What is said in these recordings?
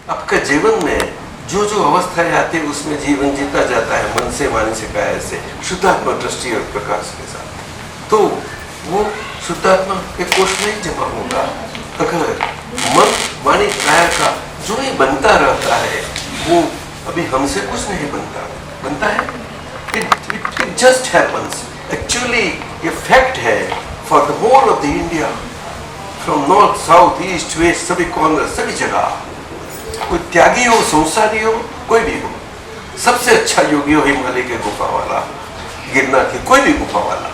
आपके जीवन में जो जो अवस्थाएं आती है उसमें जीवन जीता जाता है मन से, वाणी से, काया से, शुद्धात्मा दृष्टि और प्रकाश के साथ। तो वो शुद्धात्मा के कोष में ही जमा होगा। अगर मन, वाणी, काया का जो ही बनता रहता है वो अभी हमसे कुछ नहीं बनता है। It just happens. एक्चुअली ये फैक्ट है for the whole of the India, from north, south, east, west, सभी कॉर्नर, सभी जगह। कोई त्यागी हो, संसारी हो, कोई भी हो, सबसे अच्छा योगी हो हिमालय के गुफा वाला, गिरनार की कोई भी गुफा वाला,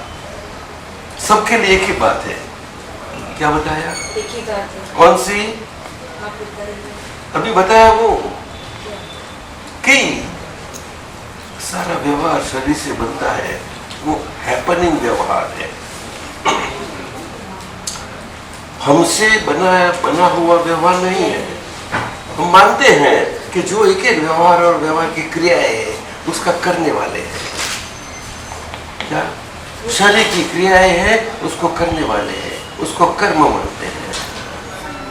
सबके लिए एक ही बात है। क्या बताया? एक ही बात है। कौन सी? अभी बताया वो कि सारा व्यवहार शरीर से बनता है, वो हैपनिंग व्यवहार है, हमसे बना हुआ व्यवहार नहीं है। हम मानते हैं कि जो एक एक व्यवहार और व्यवहार की क्रियाएं है उसका करने वाले हैं। क्या शरीर की क्रियाएं हैं उसको करने वाले हैं, उसको कर्म मानते हैं।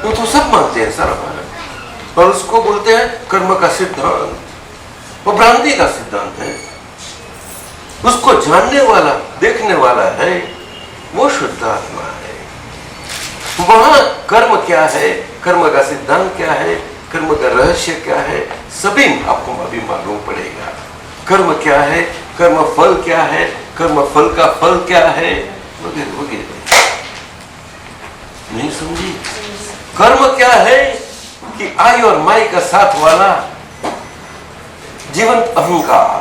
वो तो सब मानते हैं सारा भारत, और उसको बोलते हैं कर्म का सिद्धांत। वो भ्रांति का सिद्धांत है। उसको जानने वाला, देखने वाला है वो शुद्ध आत्मा है। वहां कर्म क्या है, कर्म का सिद्धांत क्या है, कर्म का रहस्य क्या है, सभी आपको अभी मालूम पड़ेगा। कर्म क्या है, कर्म फल क्या है, कर्म फल का फल क्या है, वगैरह वगैरह। नहीं समझी? कर्म क्या है कि आई और माई का साथ वाला जीवंत अहंकार,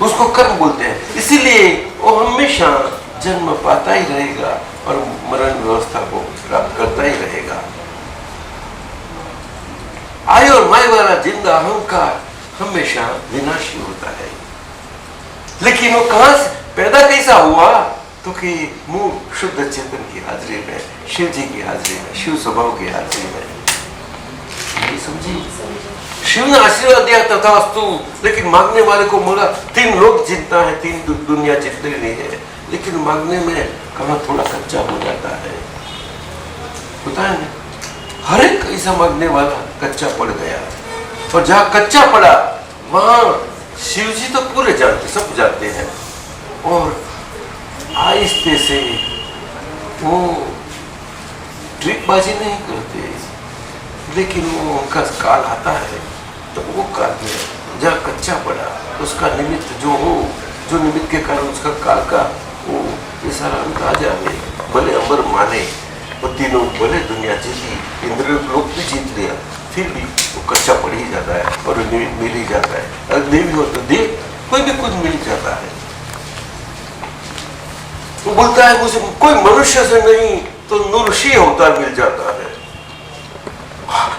उसको कर्म बोलते हैं। इसीलिए वो हमेशा जन्म पाता ही रहेगा और मरण व्यवस्था को प्राप्त करता ही रहेगा। आई और माई वाला जिंदा अहंकार हमेशा विनाशी होता है। लेकिन वो कहां से पैदा कैसा हुआ? तो कि मूल शुद्ध चेतन की हाजिरी में, शिव जी की हाजिरी में, शिव स्वभाव की हाजिरी में। नहीं समझी? शिव ने आशीर्वाद दिया तथास्तु, लेकिन मांगने वाले को बोला 3 लोग जीतना है, 3 दुनिया जीतने नहीं है। लेकिन मांगने में कहां थोड़ा कच्चा हो जाता है, होता है ना? हर एक ऐसा मांगने वाला कच्चा पड़ गया, और जहां कच्चा पड़ा वहां शिव जी तो पूरे जानते, सब जानते हैं, और आहिस्ते से वो ट्रिकबाजी नहीं करते, लेकिन वो उनका काल आता है तो वो काल में जहाँ कच्चा पड़ा उसका निमित्त जो हो, जो निमित्त के कारण उसका काल का वो ये सारा अंत आ जाए। भले अमर माने वो तीनों, भले दुनिया जीती, इंद्र लोक भी जीत लिया, फिर भी वो कच्चा पड़ ही जाता है और निमित्त मिल ही जाता है। अगर देवी हो तो देव, कोई भी कुछ मिल जाता है। वो बोलता है मुझे कोई मनुष्य से नहीं तो नृषि अवतार मिल जाता है,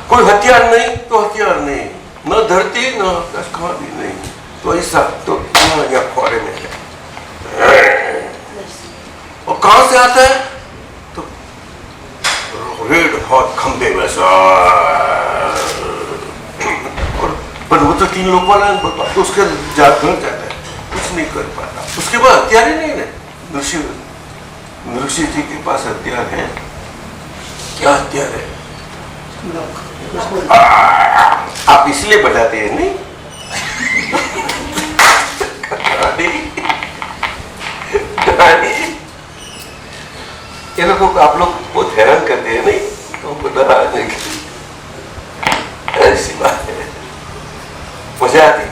कोई हथियार नहीं तो हथियार नहीं, न धरती न आकाश, कहाँ भी नहीं, तो ऐसा तो यहाँ खोरे में है। और कहां से आता है? तो रेड हॉट खंबे में सा, पर वो तो 3 लोग वाला है, तो उसके जाता है, कुछ नहीं कर पाता। उसके बाद हथियार ही नहीं है। ऋषि जी के पास हथियार है। क्या हथियार है? आप इसलिए बताते हैं नहीं? ये लोगों को आप लोग बहुत हैरान करते हैं नहीं? तो बता ऐसी बात है, मजा आती।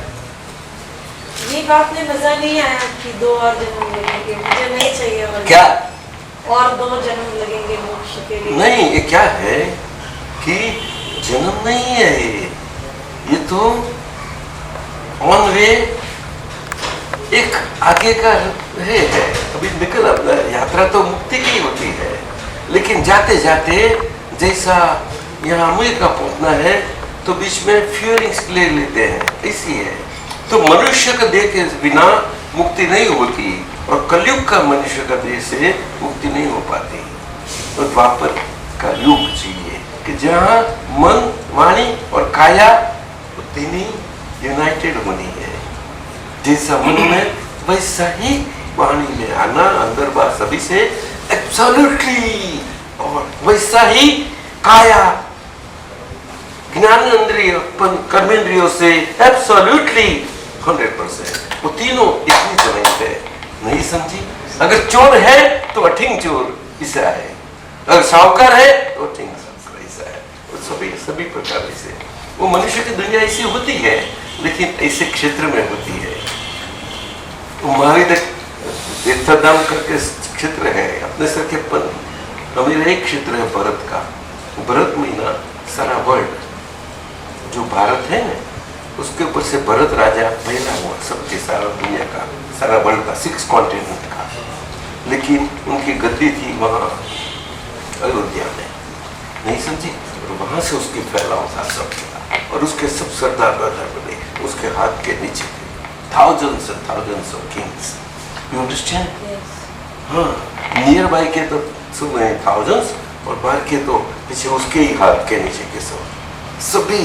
ये बात में मजा नहीं आया कि 2 और जन्म लगेंगे, मुझे नहीं चाहिए। और क्या और 2 जन्म लगेंगे मोक्ष के लिए? नहीं, ये क्या है कि जन्म नहीं है, ये तो ऑन वे एक आगे का है। अभी निकल, अपना यात्रा तो मुक्ति की होती है, लेकिन जाते जाते जैसा यहाँ अमेरिका पहुंचना है तो बीच में फ्यूरिंग्स ले लेते हैं, इसी है। तो मनुष्य का देह के बिना मुक्ति नहीं होती, और कलयुग का मनुष्य का देह से मुक्ति नहीं हो पाती। तो द्वापर का युग चाहिए कि जहाँ मन, वाणी और काया तीनों यूनाइटेड होनी है। जैसा मन में वैसा ही वाणी में आना, अंदर बाहर सभी से एब्सोल्युटली, और वैसा ही काया ज्ञानेंद्रिय कर्मेंद्रियों से एब्सोल्युटली 100%। वो तीनों इतनी जमीन है, नहीं समझी? अगर चोर है तो अठिंग चोर ऐसा है, अगर साहूकार है तो अठिंग साहूकार ऐसा है। वो सभी प्रकार से वो मनुष्य की दुनिया ऐसी होती है, लेकिन ऐसे क्षेत्र में होती है। महावीर तीर्थधाम करके क्षेत्र है अपने सर के पर, हमारा एक क्षेत्र है भारत का। भरत महीना सारा वर्ल्ड जो भारत है ना, उसके ऊपर से भरत राजा पहला हुआ सबके सारा दुनिया का, सारा वर्ल्ड का, 6 कॉन्टिनेंट का। लेकिन उनकी गद्दी थी वहाँ अयोध्या में, नहीं समझी? और वहां से उसकी फैलाव था सब, और उसके सब सरदार बने उसके हाथ के नीचे थे। Thousands and thousands of kings. You understand? Yes. हाँ, नियर बाई के तो सब thousands, और बाहर के तो पीछे उसके ही हाथ के नीचे के सब, सभी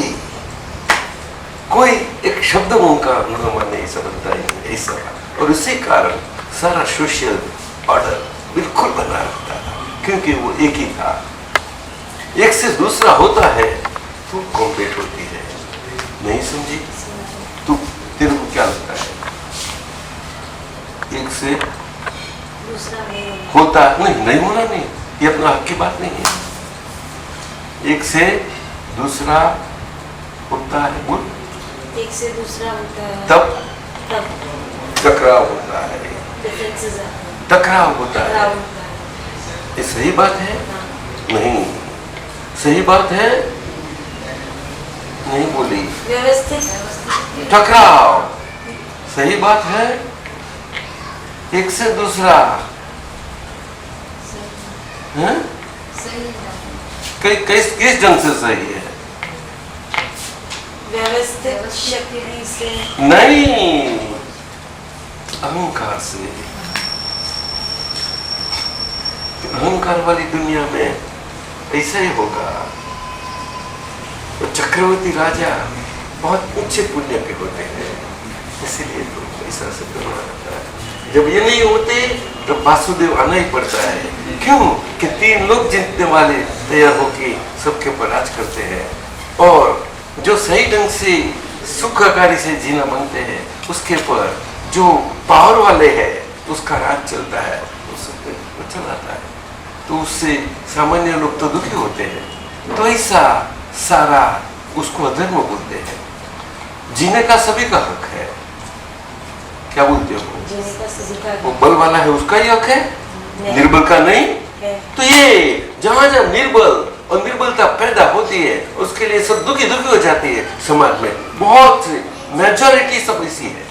कोई एक शब्द उनका अनुमान नहीं समझता है ऐसा। और उसी कारण सारा सोशल ऑर्डर बिल्कुल बना रहता था, क्योंकि वो एक ही था। एक से दूसरा होता है तो कॉम्पेट होती है, नहीं समझी? तो तेरे को क्या लगता है? एक से दूसरा नहीं होता नहीं होना नहीं, ये अपना हक की बात नहीं है। एक से दूसरा होता है, बोल। एक से दूसरा होता है तब टकराव होता है, differences आते हैं, टकराव होता है। टकराव होता है। ये सही बात है? हाँ। नहीं, सही बात है नहीं बोली। व्यवस्थित टकराव सही बात है। एक से दूसरा है? किस ढंग से सही है? व्यवस्थित शक्ति से नहीं, अहंकार से। अहंकार वाली दुनिया में ऐसा ही होगा। तो चक्रवर्ती राजा बहुत ऊंचे पुण्य के होते हैं, इसीलिए तो ऐसा से करना रहता है। जब ये नहीं होते तो वासुदेव आना ही पड़ता है। क्यों? कि 3 लोग जीतने वाले तैयार होके सबके ऊपर राज करते हैं, और जो सही ढंग से सुखकारी से जीना बनते हैं, उसके ऊपर जो पावर वाले हैं उसका राज चलता है, वो चलाता है। तो उससे सामान्य लोग तो दुखी होते हैं। तो ऐसा सारा उसको अधर्म बोलते हैं। जीने का सभी का हक है, क्या बोलते हो? जीने का सभी का वो बल वाला है उसका ही हक है, नहीं। निर्बल का नहीं है। तो ये जहां जहां निर्बल और निर्बलता पैदा होती है, उसके लिए सब दुखी हो जाती है। समाज में बहुत मेजॉरिटी सब ऐसी है।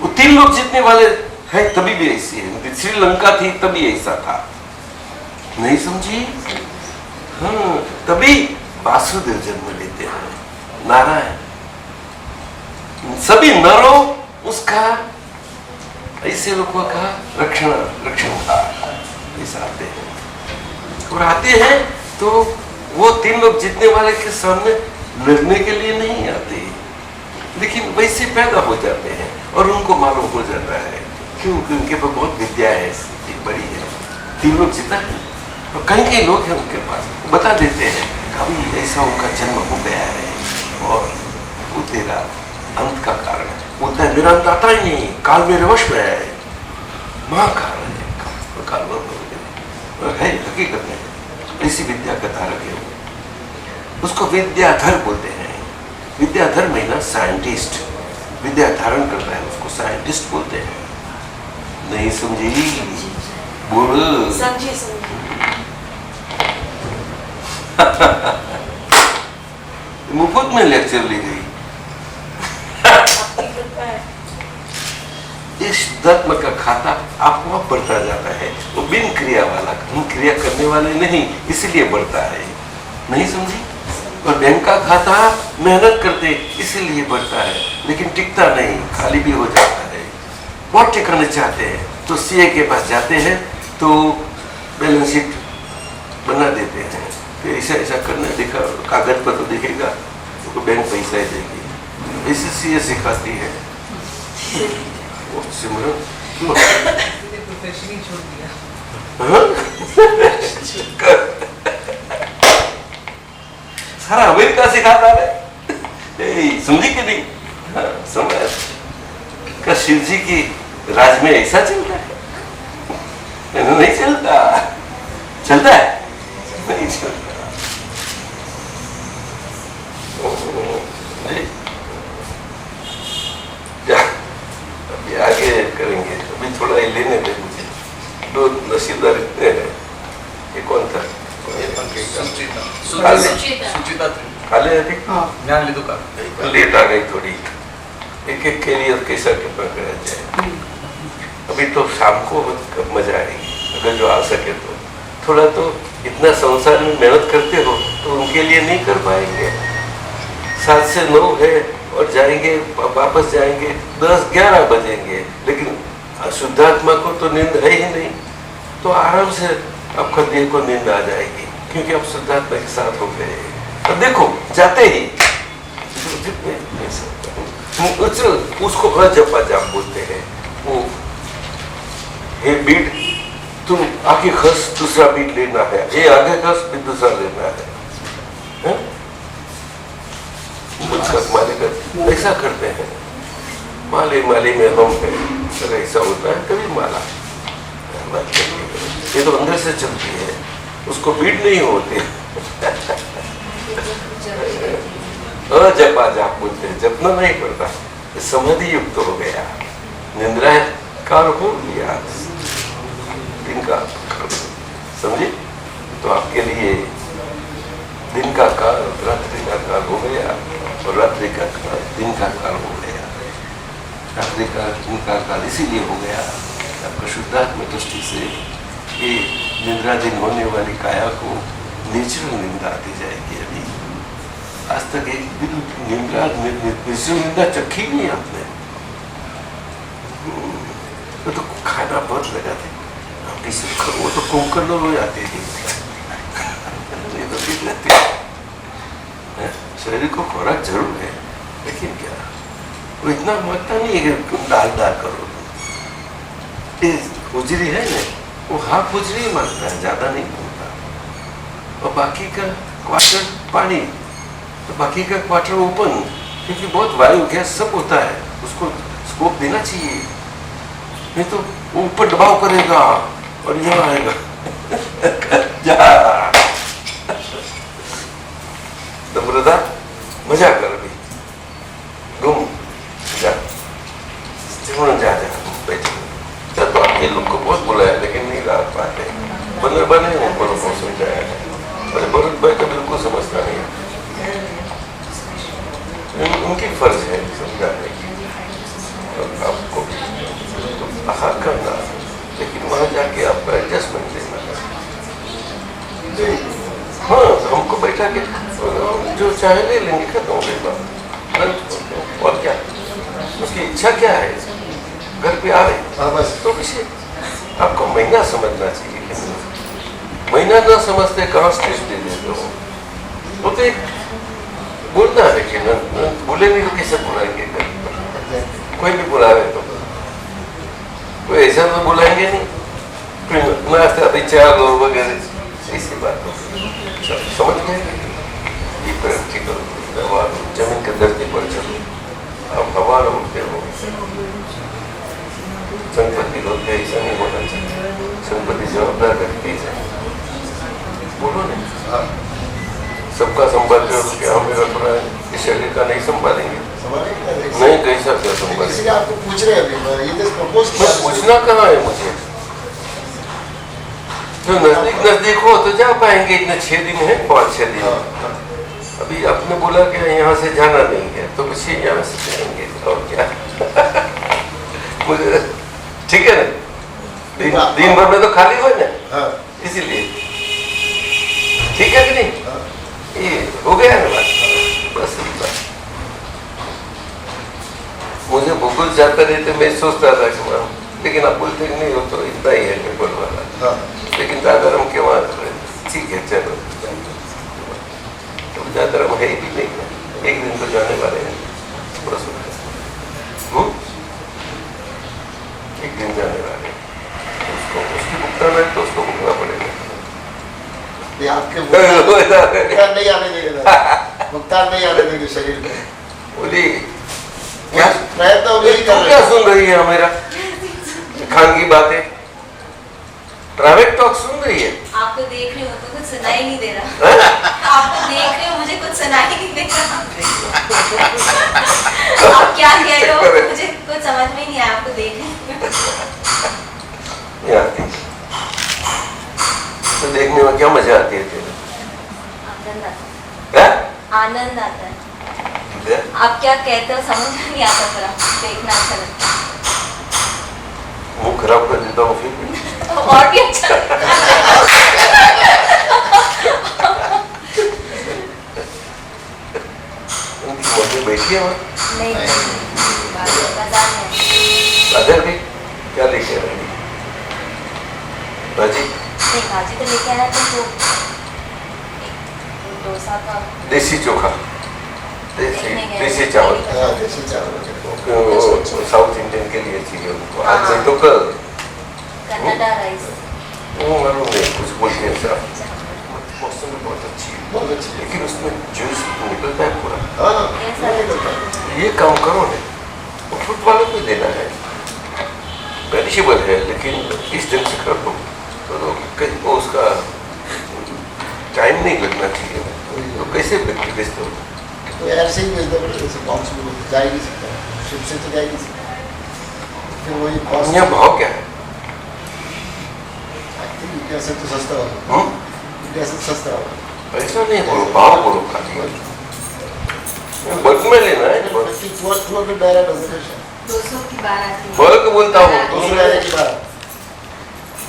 वो 3 लोग जीतने वाले है तभी भी ऐसी है। श्रीलंका थी तभी ऐसा था, नहीं समझी? हाँ, तभी वासुदेव जन्म लेते हैं, नारायण। सभी नरों उसका ऐसे लोगों का रक्षण था, ऐसा आते हैं। और आते हैं तो वो 3 लोग जीतने वाले के सामने लड़ने के लिए नहीं आते, लेकिन वैसे पैदा हो जाते हैं और उनको मालूम हो जाता है, क्योंकि उनके पास बहुत विद्या है, बड़ी है। 3 लोग जीता है, और कई लोग हैं उनके पास, बता देते हैं कभी ऐसा उनका जन्म हो गया है और वो तेरा अंत का कारण है। बोलता है मेरा अंत आता ही नहीं, काल मेरे वश में है, महाकाल है, काल है हकीकत में। ऐसी विद्या का धारक है, उसको विद्याधर बोलते हैं। विद्याधर में ना साइंटिस्ट, विद्या धारण करता है उसको साइंटिस्ट बोलते हैं, नहीं समझी? बोल। समझी। मुफ्त में लेक्चर ली गई। इस धर्म का खाता आपको अब बढ़ता जाता है, वो बिन क्रिया वाला, हम क्रिया करने वाले नहीं, इसलिए बढ़ता है, नहीं समझी? और बैंक का खाता मेहनत करते इसलिए बढ़ता है, लेकिन टिकता नहीं, खाली भी हो जाता है। बहुत टिकाने चाहते हैं तो सीए के पास जाते हैं तो बैलेंस शीट बना देते हैं, फिर ऐसा ऐसा करना दिखा, कागज पर तो दिखेगा तो बैंक पैसा ही देगी। ऐसे सीए सिखाती है। सिमरन क्यों प्रोफेशन ही छोड़ दिया? सारा अमेरिका सिखाता है। समझी कि नहीं? हाँ, समझ का शिव जी की राज में ऐसा चलता है? नहीं चलता। चलता है? नहीं चलता। अभी आगे करेंगे, अभी थोड़ा ये लेने दे मुझे। दो नसीबदार इतने हैं। ये कौन था? खाले ज्ञान लिदू का लेट आ गई थोड़ी। एक एक के लिए कैसा के पकड़ा जाए। अभी तो शाम को मजा आएगी, अगर जो आ सके तो। थोड़ा तो इतना संसार में मेहनत करते हो तो उनके लिए नहीं कर पाएंगे। 7 से 9 है और जाएंगे, वापस जाएंगे 10-11 बजेंगे, लेकिन शुद्धात्मा को तो नींद है ही नहीं, तो आराम से आपका देह को नींद आ जाएगी, क्योंकि आप शुद्धात्मा के साथ हो गए। और देखो जाते ही उसको जपा जाप बोलते हैं। वो ये बीट तुम आगे खस, दूसरा बीट लेना है, ये आगे खस फिर दूसरा लेना है। ऐसा करते हैं। माले माले में हम है, ऐसा होता है। कभी माला ये तो अंदर से चलती है, उसको बीट नहीं होती। जपा जाप बोलते हैं, जपना नहीं पड़ता, समाधि युक्त हो गया, निंद्रा काल हो गया, दिन का समझे। तो आपके लिए दिन का काल रात्रि का काल हो गया, और रात्रि का काल दिन का काल हो गया। रात्रि का दिन का काल इसीलिए हो गया आपका शुद्धात्म दृष्टि से ये निद्राधीन होने वाली काया को नेचुरल निंदा आती जाएगी। अभी आज तक एक दिन नेचुरल निंदा चखी नहीं आपने। तो खाना बहुत लगा था, वो तो कुंकल हो जाती थी। तो शरीर को खुराक जरूर है, लेकिन क्या वो इतना मांगता नहीं है कि दाल करो। हुजरी है ना, वो हाफ हुजरी ही मांगता है, ज्यादा नहीं मांगता। और बाकी का क्वार्टर पानी, तो बाकी का क्वार्टर ओपन, क्योंकि बहुत वायु गैस सब होता है, उसको स्कोप देना चाहिए, नहीं तो वो ऊपर दबाव करेगा और यहाँ आएगा। जा नम्रता, मजा कर भी, घूम जा, जा बैठो। तो आपके लोग को बहुत बुलाया, लेकिन नहीं रहा पाते। बने ऊपर को समझाया है, और भरत भाई तो बिल्कुल समझता नहीं है। उनकी फर्ज है समझाने की, और आपको हाथ करना, लेकिन वहां जाके आपका एडजस्टमेंट देना है। हाँ, हमको बैठा के जो चाहे ले लेंगे, खत्म हो गई बात। और क्या उसकी इच्छा क्या है, घर पे आ रहे बस। तो किसी आपको महीना समझना चाहिए कि महीना ना समझते कहाँ स्टेज दे देते हो। वो तो एक बोलना है कि न बोलेंगे तो कैसे बुलाएंगे, कोई भी बुला रहे तो कोई ऐसा तो बुलाएंगे नहीं, अभी चार लोग वगैरह, ऐसी बात हो। समझ गए? ये प्रैक्टिस करो, जमीन के धरती पर चलो, आप हवा उठते हो। संपत्ति होते ऐसा नहीं होना चाहिए, संपत्ति जवाबदार व्यक्ति है। बोलो नहीं, सबका संभालते हो क्या मेरा थोड़ा इस शरीर का नहीं संभालेंगे? नहीं, कैसा क्या संभालेंगे? आपको पूछ रहे हैं, पूछना कहाँ है मुझे? जो नजदीक हो तो जा पाएंगे, इतने 6 दिन है, 5-6 दिन। अभी आपने बोला कि यहाँ से जाना नहीं है, तो कुछ यहाँ से जाएंगे और क्या। मुझे ठीक है ना, दिन भर में तो खाली हो ना, इसीलिए ठीक है कि नहीं? ये हो गया ना बात, बस बात। मुझे भूगोल जाता रहते, मैं सोचता था कि लेकिन आप बोलते नहीं हो तो इतना ही है भूगोल वाला। लेकिन जागरम के वहाँ ठीक है, चलो तो जागरम है भी नहीं है, एक दिन तो जाने वाले हैं, एक दिन जाने वाले, उसको उसकी भुगतान है तो उसको भुगतना पड़ेगा। आपके मुख्तार नहीं आने देंगे दादा, मुख्तार नहीं आने देंगे शरीर में। बोली क्या प्रयत्न हम यही कर तुम रहे क्या हैं। सुन रही है मेरा खान की बातें? प्राइवेट टॉक सुन रही है? आपको देख रही हूँ तो कुछ सुनाई नहीं दे रहा। आपको देख रही हूँ मुझे कुछ सुनाई नहीं दे रहा। आप क्या कह रहे हो मुझे कुछ समझ में ही नहीं आया। आपको देख रही हूँ। नहीं आती तो देखने में क्या मजा आती है तेरे? आनंद आता हैं? है। आनंद आता है। आप क्या कहते हो समझ में नहीं आता, पर देखना अच्छा लगता है। मुंह खराब कर देता हूँ फिर भी। और भी अच्छा लगता है। उनकी मम्मी बैठी है वहाँ? नहीं बाजार में। बाजार भी क्या लेके आ रही? भाजी? नहीं भाजी तो लेके आया था तो डोसा का देसी चोखा, देसी नहीं, देसी चावल। हाँ, देसी चावल वगैरह। वो साउथ इंडियन के लिए चाहिए उनको। आज हाँ। नहीं तो कल। कन्नड़ा राइस। वो मालूम नहीं कुछ बोलते हैं साहब। मौसम भी बहुत अच्छी है, बहुत अच्छी है। लेकिन उसमें जूस निकलता है पूरा। हाँ, कैसा नहीं करता। ये काम करो ना, वो फ्रूट वालों को देना है। पेरिशेबल है लेकिन इस ढंग से कर दो तो कहीं वो उसका टाइम नहीं लगना चाहिए। तो कैसे बेचते हो? तो ऐसे ही भेज दो, जैसे बॉक्स में जा ही नहीं सकता, शिप से तो जा ही नहीं सकता। फिर वही कॉस्ट यहाँ भाव क्या है? इंडिया से तो सस्ता होगा। इंडिया से सस्ता होगा। ऐसा नहीं बोलो, भाव बोलो खाली। बल्क में लेना है। 200 नाira डजन 200 की बार आती है। बल्क बोलता हूँ। 200 नाira की बार,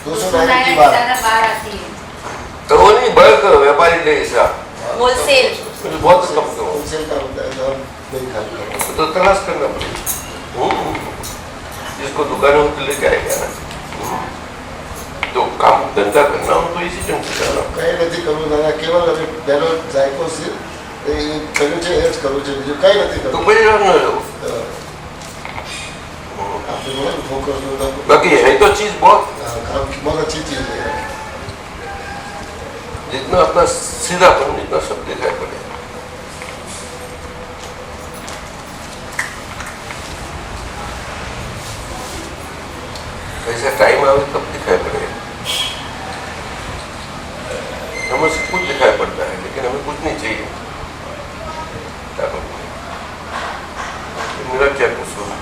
200 नाira की बार बार। आती है। तो वो नहीं बल्क व्यापारी ले ऐसा होलसेल। बहुत कम करो होलसेल का होता है, तो हम नहीं खाते। तो तलाश करना पड़ेगा। जिसको दुकान हो तो लेके आएगा ना। तो काम धंधा करना हो तो इसी ढंग से करना। કઈ નથી કરવું દાદા, કેવલ હવે પહેલો જાયકો છે એ કર્યું છે એ જ કરવું છે, બીજું કઈ નથી तो કરવું। कोई रंग न लो। આપણે બોલો ને ફોકસ નો તો बाकी है तो चीज बहुत, કામ बहुत अच्छी चीज है। जितना अपना सीधापन जितना सब दिखाई पड़े। ऐसा टाइम आवे तब दिखाई पड़े। हमें सब कुछ दिखाई पड़ता है लेकिन हमें कुछ नहीं चाहिए। क्या करूं? मेरा क्या कसूर है?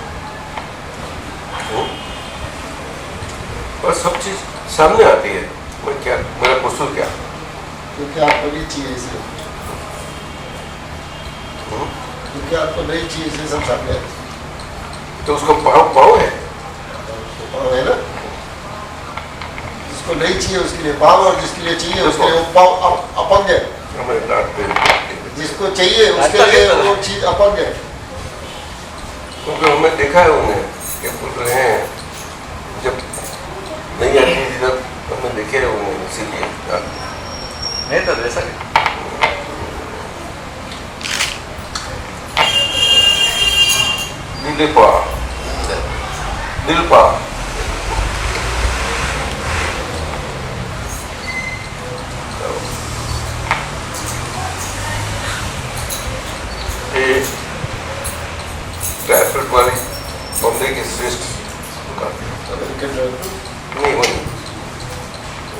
और सब चीज सामने आती है, मैं क्या, मेरा कसूर क्या? क्योंकि आपको नहीं चाहिए इसे, क्योंकि आपको नहीं चाहिए इसे सब सामने आते हैं। तो उसको पाव पाव है। उसको पाव है ना, जिसको नहीं चाहिए उसके लिए पाव, और जिसके लिए चाहिए उसके लिए वो पाव अपंग है। हमें डांट पे जिसको चाहिए उसके लिए वो चीज अपंग है। क्योंकि हमें देखा है उन्हें क्या बोल रहे हैं, जब नहीं आती थी तब हमने देखे है उन्हें, इसीलिए नहीं तो ऐसा दिलपा दिलपा ये ड्राई फ्रूट वाली बॉम्बे की श्रेष्ठ दुकान। अमेरिकन ड्राइवर नहीं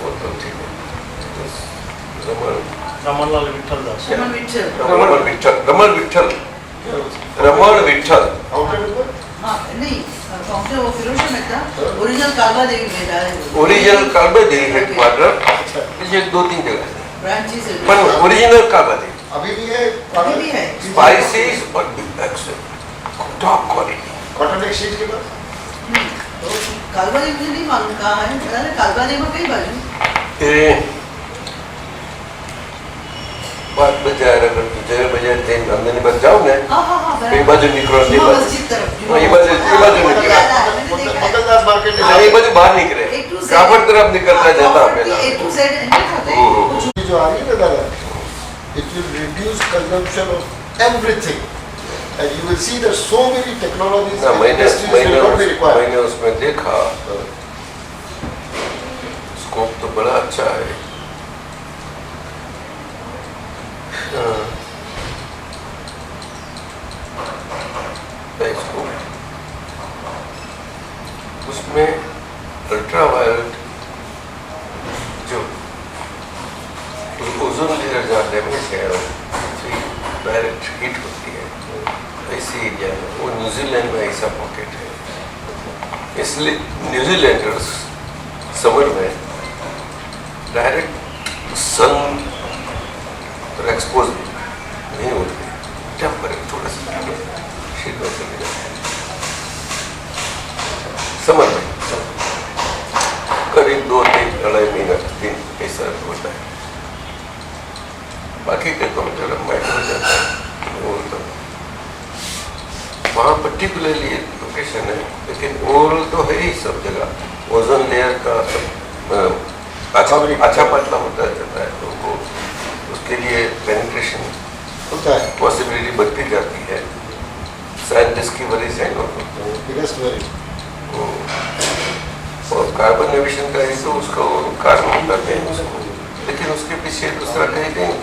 वो तो ठीक है। रमण रमणलाल विठ्ठलदास रमण विठ्ठल। रमण विठ्ठल, रमण विठ्ठल, रमण विठ्ठल। आउटलेट पर हाँ नहीं काउंटर वो फिरोज में था। ओरिजिनल कालवा देवी में डाला है। ओरिजिनल कालबा देवी हेडक्वार्टर अच्छा पीछे 2-3 जगह है, ब्रांचेस है। पर ओरिजिनल कालबा देवी अभी भी है। अभी भी है। स्पाइसेस और बिग टॉप क्वालिटी। कॉटन एक शीट के बाद तो कालवा देवी मुझे नहीं मालूम कहाँ है। पता नहीं कालवा देवी में कई बाजू बात बजाय अगर तुझे बजाय तेज नंदनी बच जाओ ना, हाँ हाँ हाँ ये बाजू निकलो, ये जुम्मा बाजू मस्जिद तरफ ये बाजू निकलो, मंगलदास मार्केट हाँ, ये बाजू बाहर निकले, काफड़ तरफ निकलता जाता है A to Z एंटर खाते हैं। जो आ रही है ना दादा, it will reduce consumption of everything, and you will see that so many technologies ना and मैंने industries will not be required. मैंने उसमें देखा, स्कोप तो बड़ा अच्छा है, ओजोन लेयर जहाँ डैमेज है डायरेक्ट हीट होती है, ऐसे एरिया में वो न्यूजीलैंड में ऐसा पॉकेट है। इसलिए न्यूजीलैंडर्स समर में डायरेक्ट सन पर एक्सपोज नहीं होते, टेम्परेचर थोड़ा सा शीत होते हैं समर में, करीब 2-3 महीना 3 ऐसा होता है। बाकी के तो मतलब माइक्रो जाता है वो तो वहाँ पर्टिकुलरली लोकेशन है, लेकिन ओवरऑल तो है ही सब जगह। ओजोन लेयर का अच्छा पतला होता जाता है, तो वो उसके लिए पेनिट्रेशन होता है, पॉसिबिलिटी बढ़ती जाती है। साइंटिस्ट की वजह से और कार्बन एमिशन का ही तो उसको कारण करते हैं उसको, लेकिन उसके पीछे दूसरा कहीं कहीं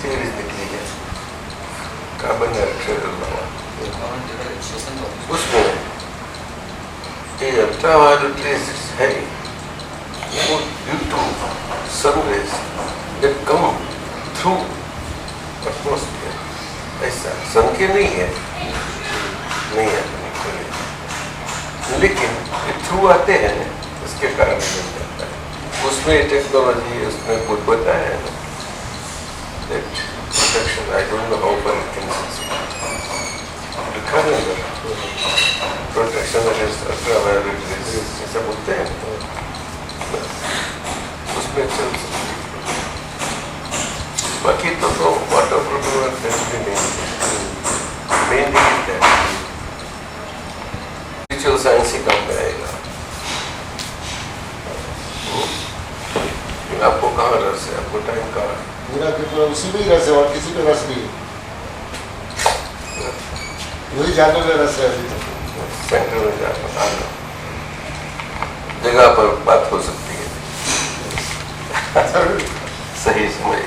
सीरीज निकली है कार्बन डाइऑक्साइड उसमें अल्ट्रावायलेट रेज है वो due to sun rays that come through atmosphere, ऐसा सन के नहीं है लेकिन थ्रू आते हैं, इसके कारण मिल जाता है। उसमें टेक्नोलॉजी उसमें कुछ बताया है that protection, I don't know how far it can succeed. लिखा है अंदर प्रोटेक्शन अगेंस्ट अल्ट्रावायलेट रेज ऐसा बोलते हैं, उसमें चल सकती। बाकी तो वाटर प्रूफ नहीं मेन है साइंस ही काम में आएगा। आपको कहाँ रस है, आपको टाइम कहाँ है? मेरा तो उसी में ही रस है और किसी पे रस नहीं है, वही जानने में रस है। अभी तक सेंटर में जाना जगह पर बात हो सकती है सही समय।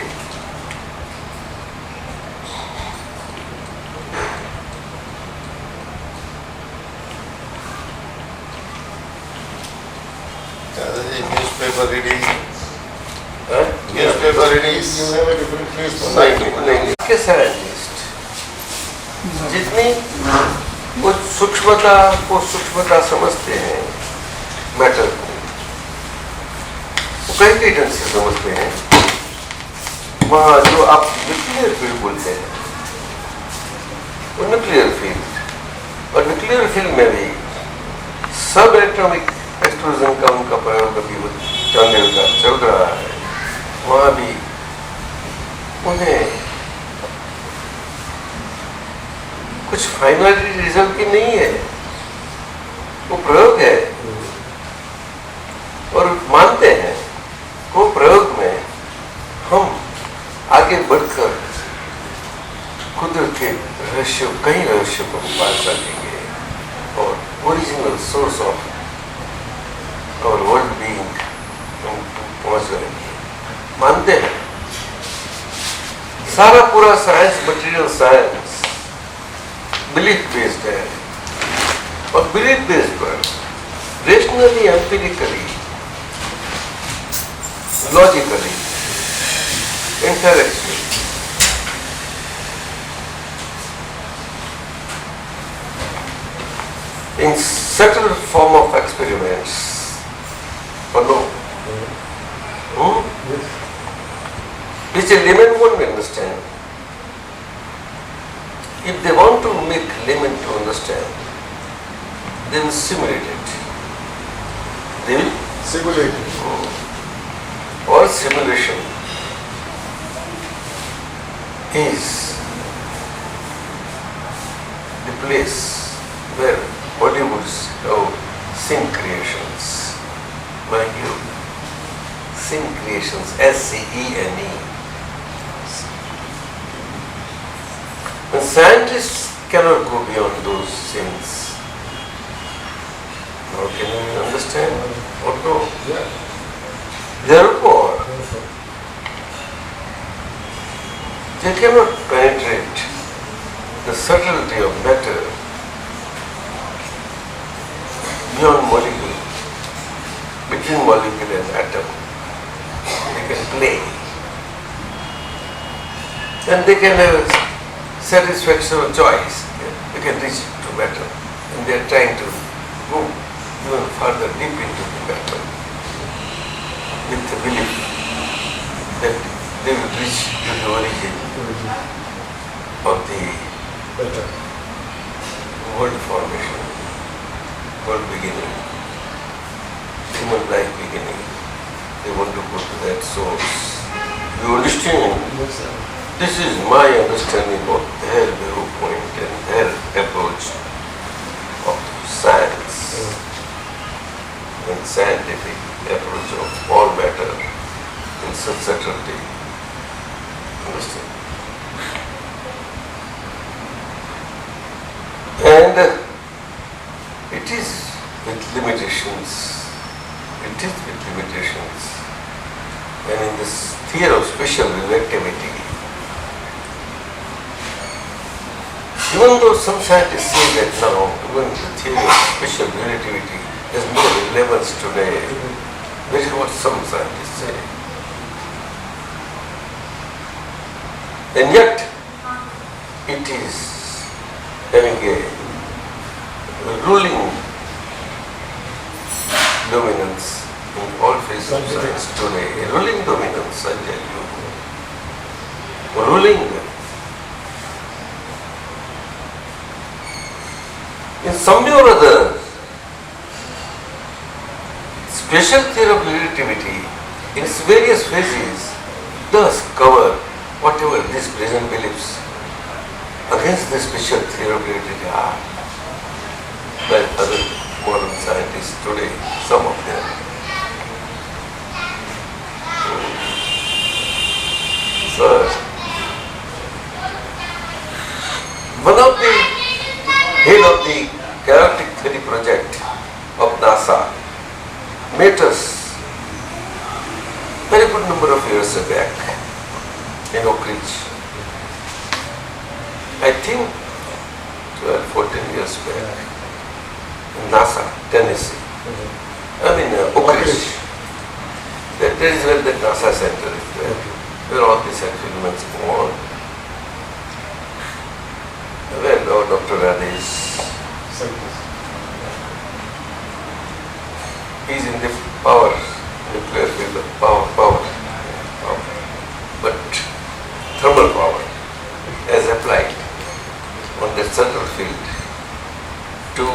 newspaper reading, newspaper reading, you have a different place for that. नहीं के साइंटिस्ट जितनी वो सूक्ष्मता समझते हैं मैटर को, वो कई ढंग से समझते हैं। वहाँ जो आप न्यूक्लियर फील्ड बोलते हैं वो न्यूक्लियर फील्ड, और न्यूक्लियर फील्ड में भी सब एटॉमिक एक्सप्लोजन का उनका प्रयोग अभी चल रहा है। वहाँ भी उन्हें कुछ फाइनल रिजल्ट की नहीं है, वो प्रयोग है और मानते हैं वो प्रयोग में हम आगे बढ़कर कुदरत के कई रहस्य को पा सकेंगे और ओरिजिनल सोर्स ऑफ और वर्ल्ड बीइंग पहुंच जाएंगे। मानते हैं सारा पूरा science, material science belief based है, और बिलीफ बेस्ड पर rationally, empirically, logically, intellectually in subtle form of experiments. Or no? Which a layman won't understand. If they want to make layman to understand, they will simulate it. They will simulate it. Or simulation is the place where Hollywoods have scene creations. Like you, scene creations, SCENE. And scientists cannot go beyond those scenes. How can you understand or no? Yeah. Therefore, they cannot penetrate the subtlety of matter beyond molecule, between molecule and atom. They can play then they can have satisfaction of choice. They can reach to better. And they are trying to go even further deep into the better with the belief that they will reach to the origin of the Better. world formation, world beginning, human life beginning. They want to go to that source. You understand? Yes, sir. This is my understanding of their viewpoint and their approach of science and scientific approach of all matter in such subtlety. Understand? And it is with limitations. It is with limitations. And in this theory of special relativity, even though some scientists say that now even the theory of special relativity has no relevance today, that is what some scientists say. And yet, it is having a ruling dominance in all fields of science today. A ruling dominance, I tell you. Ruling. In some way or other, special theory of relativity in its various phases does cover whatever these present beliefs against the special theory of relativity are by other modern scientists today, some of them. So, one of the head of the Galactic Theory project of NASA met us very good number of years back in Oak Ridge. I think 12, 14 years back in NASA, Tennessee. Oak Ridge. That is where the NASA center is there, where all these experiments go on. Where Dr. Radhe is. He is in the power, nuclear field of power. But thermal power as applied on the central field to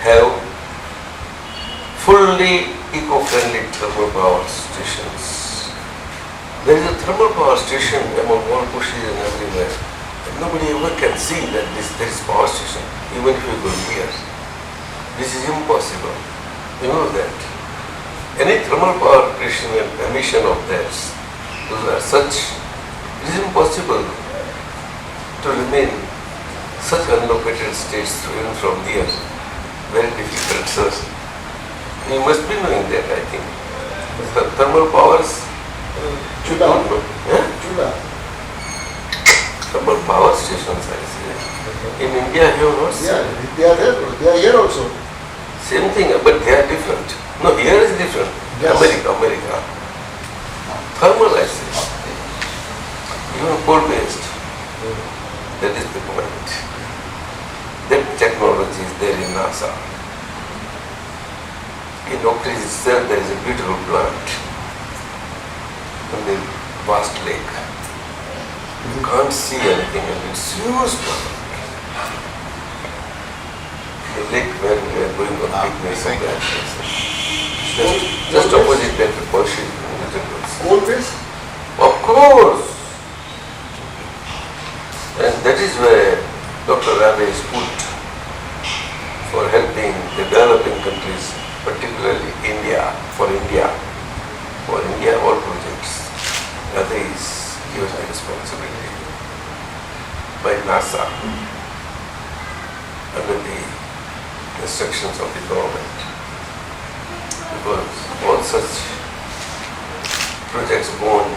have fully eco-friendly thermal power stations. There is a thermal power station among all bushes and everywhere. Nobody ever can see that there is power station, even if you go here. This is impossible. You know that. Any thermal power station and emission of theirs, those are such, it is impossible to remain such unlocated states even from the earth. Very difficult, sir. You must be knowing that, I think. The thermal powers, you don't know. Yeah? Thermal power stations, I say. In India, you have not seen. Yeah, they are there. They are here also. Same thing, but they are different. No, here is different. Yes. America. Thermal, I say. Even coal-based. That is the point. That technology is there in NASA. In Oak Ridge itself, there is a beautiful plant in the vast lake. You can't see anything, and it's huge plant. The lake where we are going on picnics and that. Just opposite that Pershing. Coal base? Of course. And that is where Dr. Radhe is put for helping the developing countries, particularly India, for India, all projects. Radhe is given the responsibility by NASA under the instructions of the government. Because all such projects go on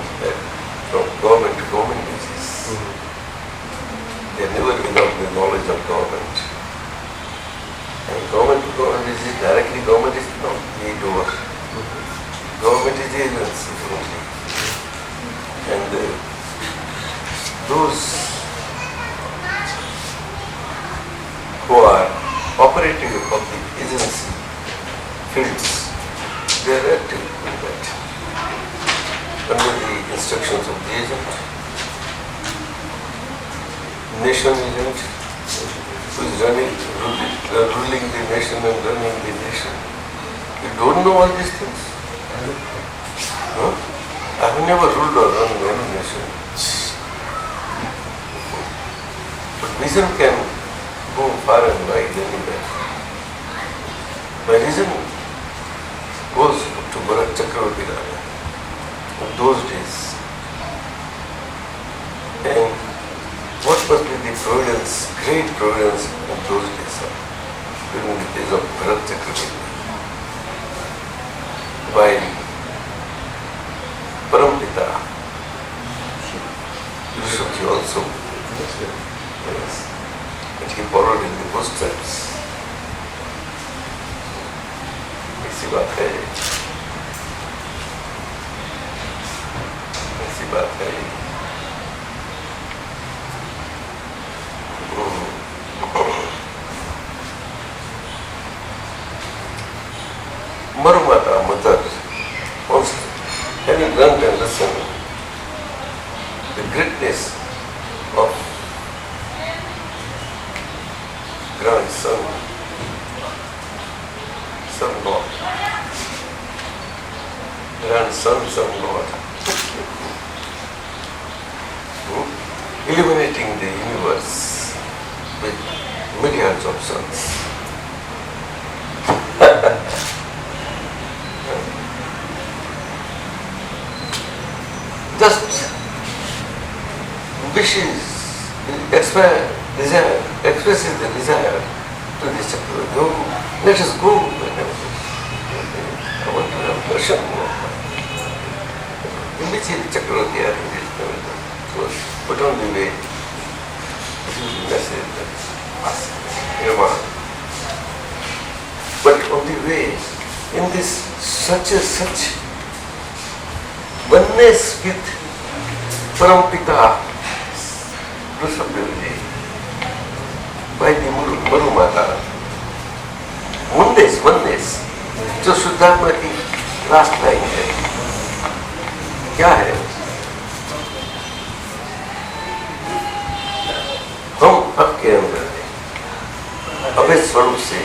from government to government basis. They are never without the knowledge of government. And government to government basis, directly government is not the doer. Government is the agency only. And those who are operating the public agency fields, they are active in that under the instructions of the agent, nation agent, who is ruling the nation and running the nation. You don't know all these things? Huh? I have never ruled or run any nation. But vision can go far and wide anywhere. My vision goes to Bharat Chakravarti Raja of those days. And what must be the providence, great providence of those days, during the days of Bharat Chakravarti. While Parampita Rishabji also, yes, and he borrowed in the footsteps. ऐसी बात है, ऐसी बात है। Marumata, mother, once having learned and listened the greatness of grandson, son-in-law, son-in-law, illuminating the universe with milliards of suns. Just wishes, expresses the desire to the Chakravarti. Oh, let us go. I want to have darshan. Immediately Chakravarti was put on the way. This is the message that Nirvana. But on the way, in this such oneness with Parampita Rishabdev by the Marumata, oneness, जो शुद्धात्मा की last line है, क्या है? हम आपके अंदर अभेद स्वरूप से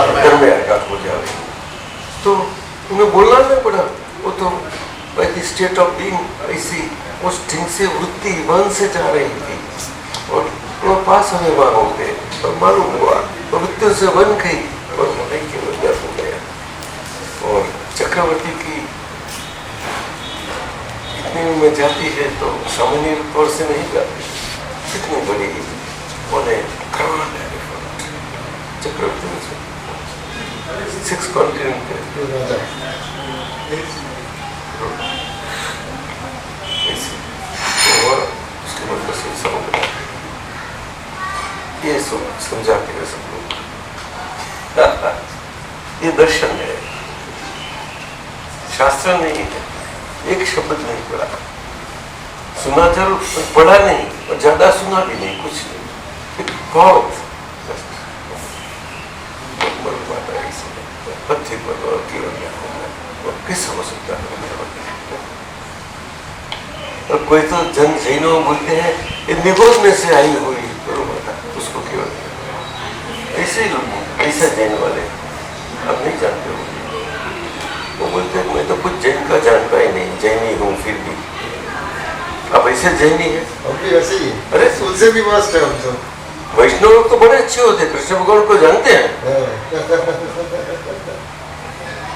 अंदर में आकाश हो जाए, तो तुम्हें बोलना नहीं पड़ा, वो तो by the state of being ऐसी उस ढंग से वृत्ति मन से जा रही थी और वो पास हमें वहां हो गए और मालूम हुआ और वृत्ति से बन गई और मन के वजह हो गया। और चक्रवर्ती की इतनी में जाती है तो सामान्य तौर से नहीं जाती, इतनी बड़ी उन्हें चक्रवर्ती में 6 कॉन्टिनेंट उसके बाद बस ये समझाते हैं सब लोग। ये दर्शन है, शास्त्र नहीं है, एक शब्द नहीं पढ़ा, सुना जरूर, पढ़ा नहीं और ज्यादा सुना भी नहीं, कुछ नहीं, बहुत पत्थर पर और केवल और किस हो सकता है। और कोई तो जैनों बोलते हैं ये निगोज में से आई हुई माता, उसको केवल ऐसे लोग, ऐसा जैन वाले आप नहीं जानते हो, वो बोलते हैं मैं तो कुछ जैन का जानता ही नहीं, जैनी हूँ फिर भी। आप ऐसे जैनी है? ऐसे ही। अरे उनसे भी मस्त है हम तो। वैष्णव लोग तो बड़े अच्छे होते हैं, कृष्ण भगवान को जानते हैं।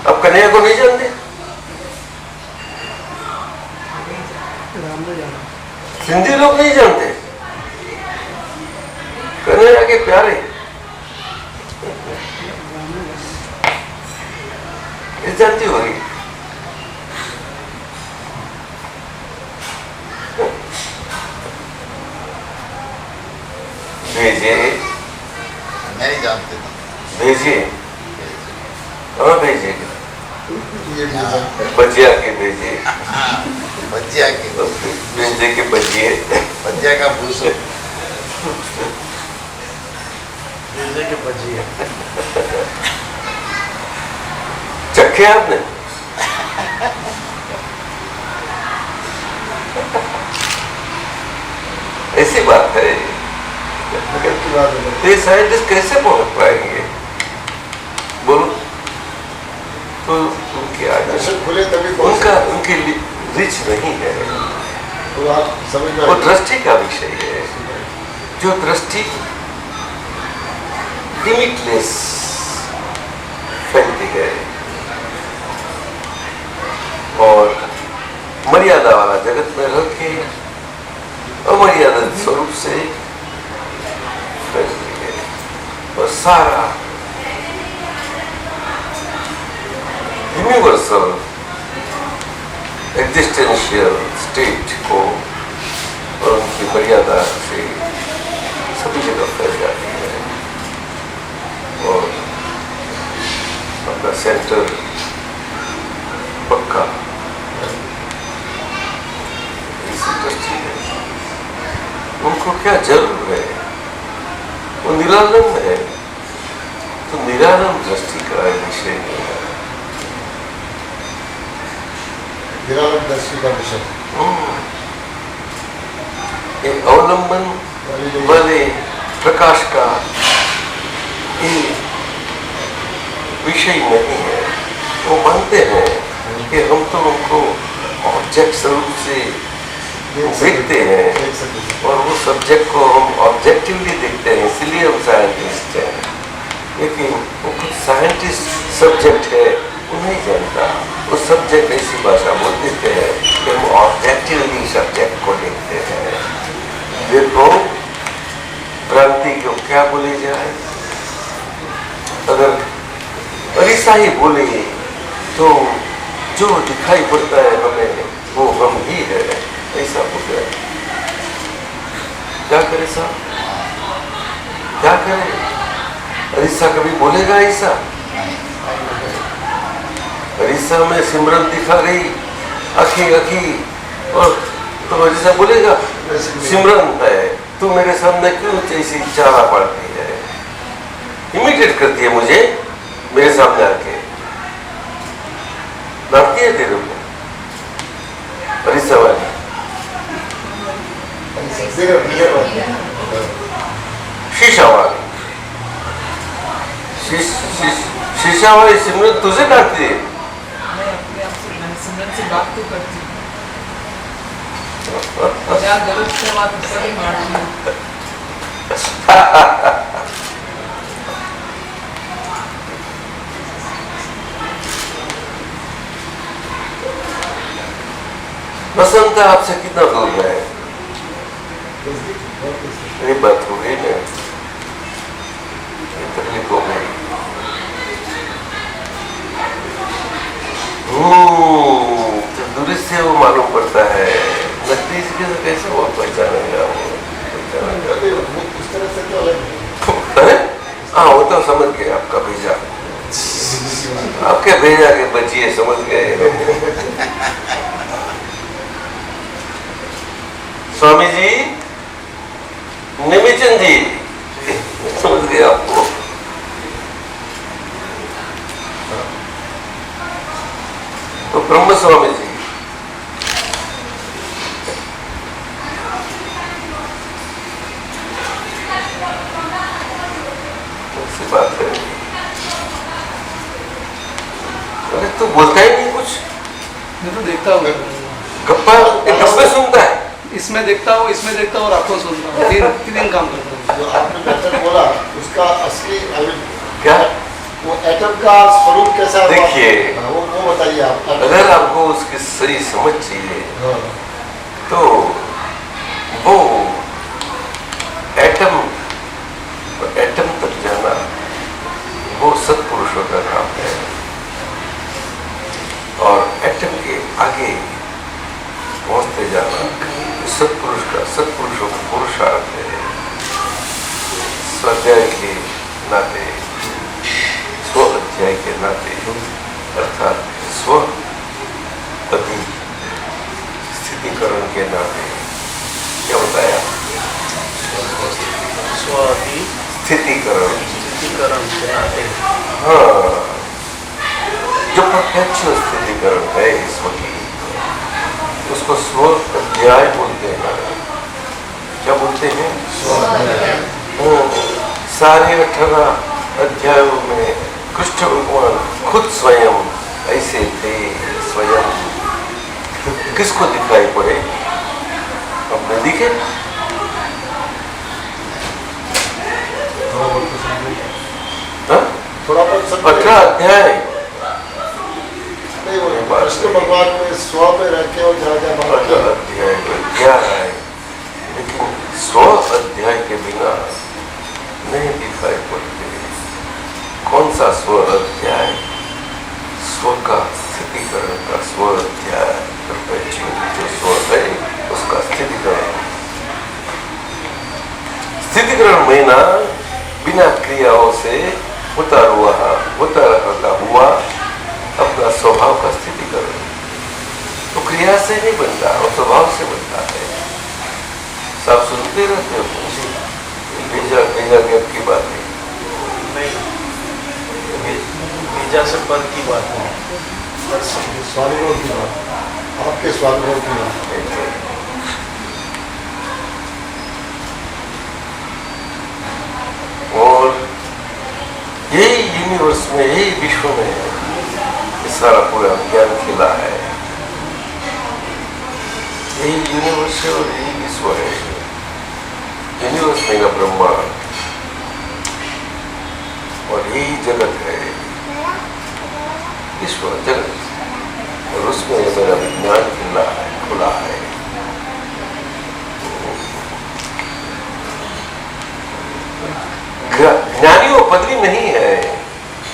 आप कन्हैया को नहीं जानते? हिंदी लोग नहीं जानते कन्हैया के प्यारे, ये जानती होगी। भेजे नहीं जानते, भेजिए, हाँ भेजिएगा, ये भी बचिया के भेजिए, बच्चिया के भेजिए। भेजे के बजिए। भजिया का भूसो। भेजे के भजिए। चखे आपने? ऐसी बात है। हकीकत की बात है। तो ये साइंटिस्ट कैसे पहुंच पाएंगे? बोलो। तो उनके आगे दर्शन खुले तभी उनका पहुंचे। उनके रिच नहीं है। तो आप समझ में वो आएगा। दृष्टि का विषय है। जो दृष्टि लिमिटलेस फैलती है और मर्यादा वाला जगत में रह के अमर्यादा स्वरूप से फैलती है और सारा यूनिवर्सल एग्जिस्टेंशियल स्टेट को और उनकी मर्यादा से सभी जगह फैल जाती है और अपना सेंटर पक्का इसी दृष्टि है। उनको क्या जरूर है? वो निरानंद है, तो निरानंद दृष्टि का विषय नहीं है। निरानंद दर्शी का विषय एक अवलंबन वाले प्रकाश का ये विषय नहीं है। वो मानते हैं कि हम तो उनको ऑब्जेक्ट रूप से देखते हैं देख सकते और वो सब्जेक्ट को हम ऑब्जेक्टिवली देखते हैं, इसलिए हम साइंटिस्ट हैं। लेकिन वो खुद साइंटिस्ट सब्जेक्ट है, वो नहीं जानता। वो सब्जेक्ट ऐसी भाषा बोल देते हैं कि हम ऑब्जेक्टिवली सब्जेक्ट को देखते हैं। देखो भ्रांति को क्या बोले जाए? अगर अरीसा ही बोले तो जो दिखाई पड़ता है हमें वो हम ही है, ऐसा हो गया। क्या करे साहब, क्या करे? अरीसा कभी बोलेगा ऐसा? अरीसा में सिमरन दिखा रही अखी अखी और तो अरीसा बोलेगा सिमरन है, तू मेरे सामने क्यों ऐसी चारा पड़ती है, इमिटेट करती है मुझे मेरे सामने आके, लगती है तेरे को अरीसा वाली? शीशा वाली शीशा वाली सिमरन तुझे डांटती है? मैं अपने आप से मैं सिमरन से बात तो करती हूँ, जहाँ गलत से बात उसका भी मारती हूँ। बसंत आपसे कितना दूर है? मेरी बात हो गई ना, तकलीफ हो गई। तो दूरी से वो मालूम पड़ता है, नजदीक से कैसे वो पहचानेगा? उस तरह से तो अलग हाँ वो तो समझ गए, आपका भेजा, आपके भेजा के बचिए समझ गए। स्वामी जी, निमिचंद जी समझ गए आपको। तो ब्रह्म स्वामी जी ऐसी बात है। अरे तू बोलता ही नहीं कुछ, मैं तो देखता हूँ, गप्पा गप्पे सुनता है। इसमें देखता हूँ, इसमें देखता हूँ और आपको सुनता हूँ, तीन काम करता हूँ। जो आपने मैटर बोला उसका असली क्या वो एटम का स्वरूप कैसा है? देखिए, वो बताइए आप। अगर आपको उसकी सही समझ चाहिए हाँ। तो वो एटम तक जाना वो सत्पुरुषों का काम है और एटम के आगे पहुंचते जाना सत्पुरुषों का पुरुषार्थ है। स्वाध्याय के नाते, स्व अध्याय के नाते, अर्थात स्व अधि स्थितिकरण के नाते क्या बताया? स्वाति स्थितिकरण। स्थितिकरण बनाते हैं। हाँ, जो परफेक्शन स्थितिकरण है इस वक्त, उसको स्व अध्याय बोलते हैं। क्या बोलते हैं? सारे 18 अध्यायों में कृष्ण भगवान खुद स्वयं ऐसे थे। स्वयं किसको दिखाई पड़े? अपने दिखे? हाँ? थोड़ा बहुत समझे। 18 अध्याय नहीं, वो कृष्ण भगवान में स्व में रह के और जहाँ जहाँ बात की। अध्याय क्या है, लेकिन 100 अध्याय के बिना नहीं दिखाई पड़ते। कौन सा 100 अध्याय? स्व का स्थितिकरण का 100 अध्याय, जो स्व है उसका स्थितिकरण। स्थितिकरण महीना बिना क्रियाओं से होता हुआ अपना स्वभाव का स्थितिकरण। तो क्रिया से नहीं बनता और स्वभाव से बनता है। सब सुनते रहते हो बीजा गैप की बात है। नहीं, बीजा से पर की बात है। स्वानुभव की बात, आपके स्वानुभव की बात। और यही यूनिवर्स में, यही विश्व में ये सारा पूरा ज्ञान खिला है। यही यूनिवर्स है और यही विश्व है। यूनिवर्स मेरा ब्रह्मांड और यही जगत है, विश्व जगत, और उसमें मेरा विज्ञान खुला है। ज्ञानी वो पदवी नहीं है,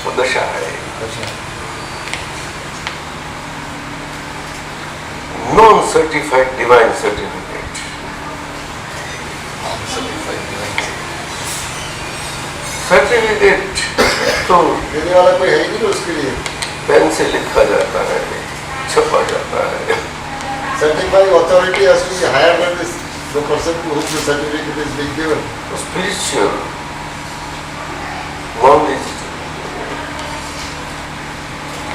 वो दशा है। Non certified divine certificate. Certificate तो देने वाला कोई है ही नहीं उसके लिए। पेन से लिखा जाता है, छपा जाता है। Certifying authority has to be higher than this, the person to whom the certificate is being given. Spiritual knowledge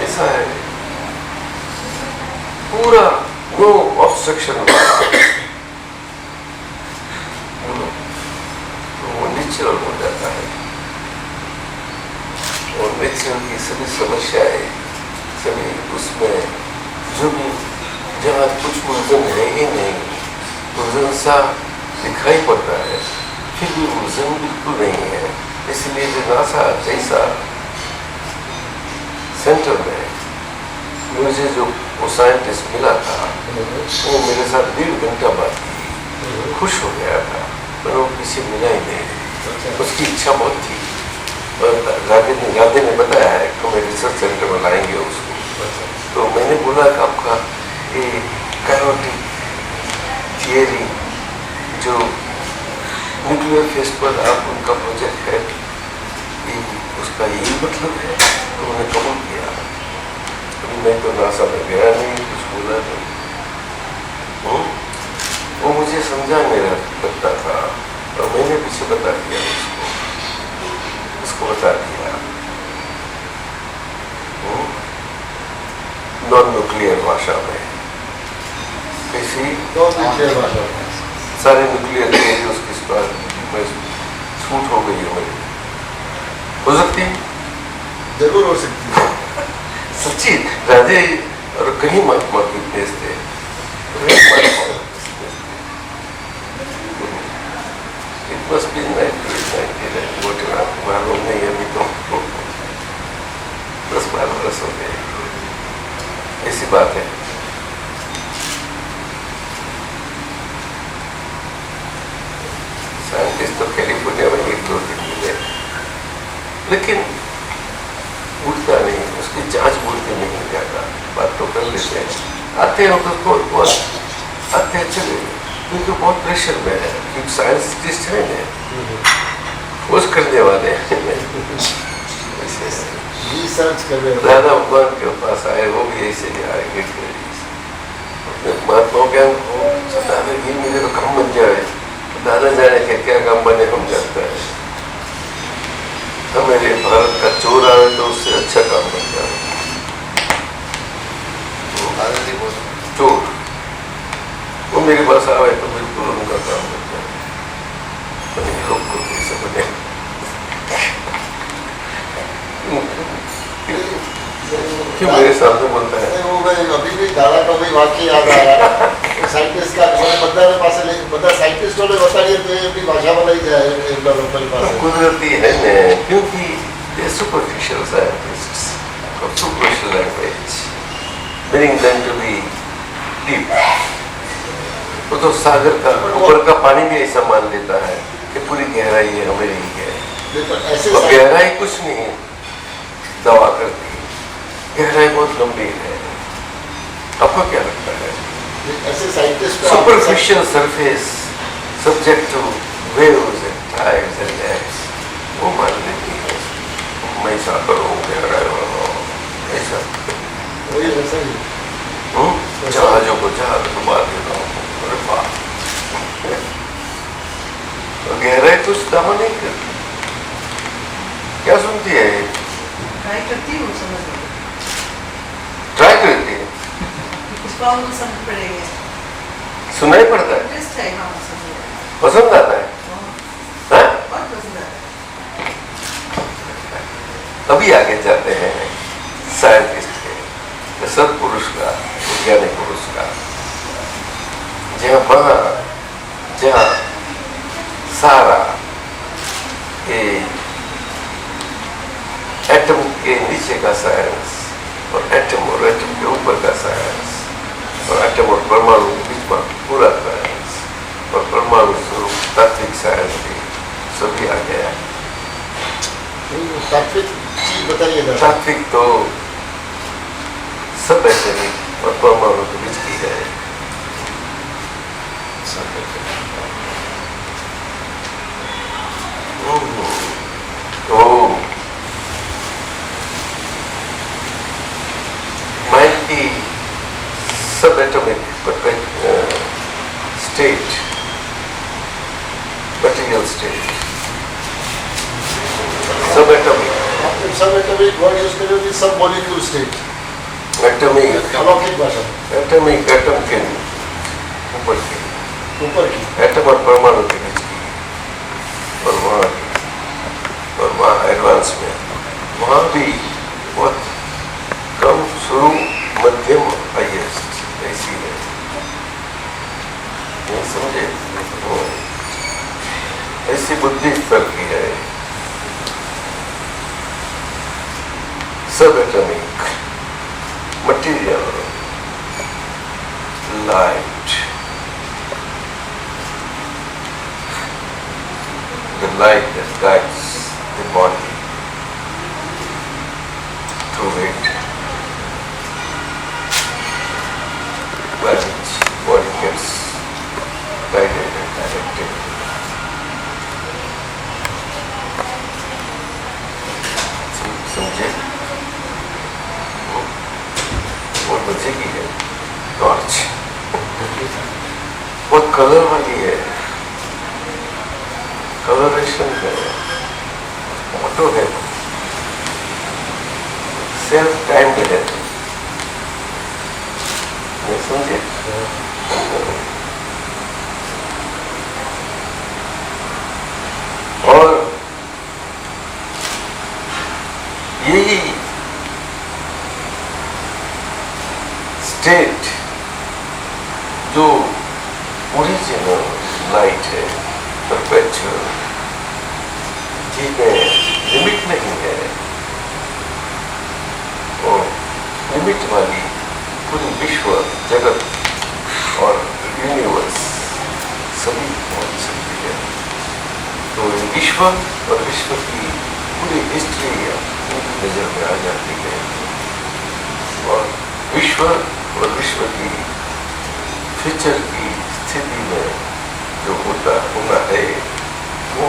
ऐसा है, पूरा नो ऑब्स्ट्रक्शन वाला, तो वो नेचुरल हो जाता है। और नेचुरल की सभी समस्याएं, सभी उसमें जो भी जहाँ कुछ उलझन है ही नहीं, उलझन सा दिखाई पड़ता है, फिर भी उलझन बिल्कुल नहीं है। इसलिए जो नासा जैसा सेंटर में मुझे जो वो साइंटिस्ट मिला था, वो मेरे साथ 1.5 घंटा बात की, खुश हो गया था, पर वो किसी मिला ही नहीं। उसकी इच्छा बहुत थी, और राधे ने बताया है कि मैं रिसर्च सेंटर में लाएंगे उसको। तो मैंने बोला कि आपका ये कैरोटिक थियरी जो न्यूक्लियर फेस पर आप उनका प्रोजेक्ट है, उसका यही मतलब है। तो उन्होंने कबूल किया। अभी मैं तो नासा में गया नहीं, कुछ बोला नहीं। वो मुझे समझाने लगता था और मैंने पीछे बता दिया उसको बता दिया नॉन न्यूक्लियर भाषा में। कैसी सारे न्यूक्लियर थियरी उसकी छूट हो गई है मेरी। हो सकती है, जरूर हो सकती है। सच्ची राधे और कहीं महात्मा की उपदेश थे, इट मस्ट बी 1999, मालूम नहीं अभी तो 10-12 वर्ष हो गए, ऐसी बात है। साइंटिस्ट तो कैलिफोर्निया में 1-2 दिन मिले, लेकिन उठता नहीं, उसकी जांच बोलते नहीं जाता, बात तो कर लेते हैं, आते हैं तो बहुत आते हैं चले, क्योंकि बहुत प्रेशर में है, क्योंकि साइंटिस्ट है ना, खोज करने वाले रिसर्च कर रहे हैं। राधा भगवान के पास आए, वो भी ऐसे ही आएंगे, महात्माओं के मुझे तो काम बन जाए, मेरे पास आवे तो बिल्कुल उनका काम करता है, लोग को कैसे बने। क्यों मेरे सामने बोलता है? वो मैं अभी भी दादा का वही वाक्य याद आ रहा है, साइंटिस्ट का मैंने બધા પાસે બધા સાયન્ટિસ્ટોને બતાડીએ તો એ એમની ભાષામાં લઈ જાય એમના લોકો પાસે. कुदरती है ना, क्योंकि ये superficial scientists of superficial language, bring them to be deep. वो तो सागर का ऊपर का पानी भी ऐसा मान लेता है कि पूरी गहराई है हमारी ही है, ऐसे और गहराई कुछ नहीं दवा करती, गहराई बहुत गंभीर है। आपको क्या लगता है? ऐसे scientist superficial surface subject two waves and tides and x, वो मान लेती है मैं ऐसा करूँ गहराई वाला ऐसा वही वैसा ही जहाजों को जहाज डुबा देता हूँ। अरे वाह, तो गहराई कुछ दावा नहीं करती। क्या सुनती है? ट्राई करती हूँ समझने, ट्राई करती है, उसका उनको समझ पड़ेगा, सुनाई पड़ता है, इंटरेस्ट है, हाँ समझ पसंद आता है, हाँ? बहुत पसंद आता है। अभी आगे जाते हैं साइंटिस्ट के, सत्पुरुष का, वैज्ञानिक पुरुष का, जहाँ सारा ये एटम के नीचे का साइंस और एटम के ऊपर का साइंस और एटम और परमाणु के बीच में पूरा साइंस और परमाणु स्वरूप तात्विक साइंस भी सभी आ गया। तात्विक चीज बताइए ना। तात्विक तो सब ऐसे नहीं और परमाणु के बीच की है। माइंड की सब एटॉमिक स्टेट, मटेरियल स्टेट, सब एटॉमिक, सब एटॉमिक वर्ड यूज करेंगे, सब मॉलिक्यूल स्टेट, एटॉमिक अलौकिक भाषा, एटॉमिक एटम के ऊपर की, एटम और परमाणु के बीच की, और वहाँ एडवांस में वहाँ भी बहुत कम, शुरू, मध्यम, हाईएस्ट ऐसी है। नहीं समझे? ऐसी बुद्धि स्तर की है। सब atomic material, light, the light that guides the body through it, by which body gets guided and directed. समझे? वो बच्चे की है टॉर्च, वो कलर वाली है, कलरेशन है, ऑटो है, सेल्फ टाइम्ड है। नहीं समझे? और यही स्टेट जो ओरिजिनल लाइट है, परपेचुअल, जिसमें लिमिट नहीं है, और लिमिट वाली पूरी विश्व, जगत और यूनिवर्स सभी पहुंच सकती है। तो विश्व और विश्व की पूरी हिस्ट्री उनकी नजर में आ जाती है, और विश्व और विश्व की फ्यूचर की स्थिति में जो होना है वो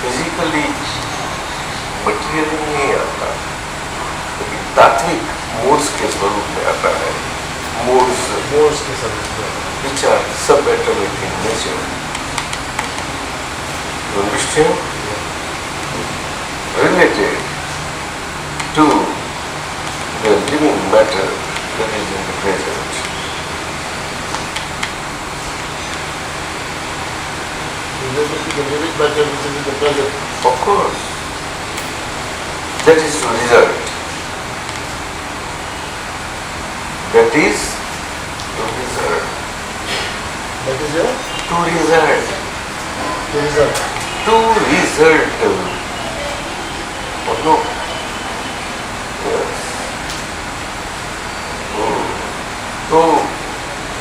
फिजिकली मटेरियली नहीं आता, लेकिन तात्विक मोड्स के स्वरूप में आता है। मोड्स के स्वरूप में, which are subatomic in nature. You understand? Related to the living matter that is in the present. the living matter which is in the present. Of course. That is to result. That is to result. That is your To result. result. To result. Oh no. Yes. So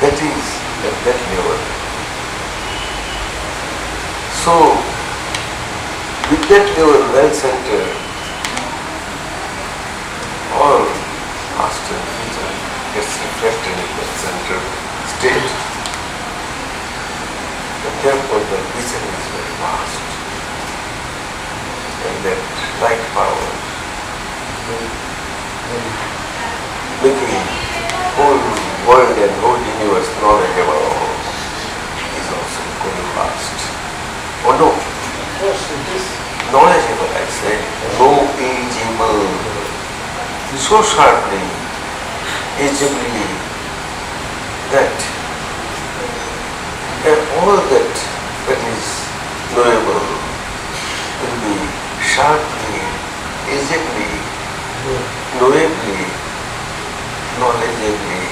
that is at that level. So with that level well centered, all past and future gets reflected in that centered state. And therefore the vision is very vast. And that light power making whole world and whole universe knowledgeable is also going vast. Oh no, Of course, it is. knowledgeable I say, knowable, so sharply, agibly, that all that is knowable will be sharply, agibly, knowably, knowledgeably.